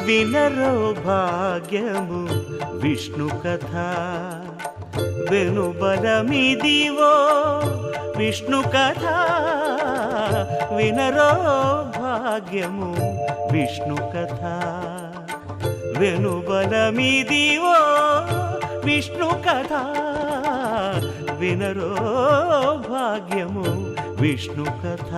వినరో భాగ్యము విష్ణు కథ వెనుబలమిదివో విష్ణు కథ వినరో భాగ్యము విష్ణు కథ వెనుబలమిదివో విష్ణు కథ వినరో భాగ్యము విష్ణు కథ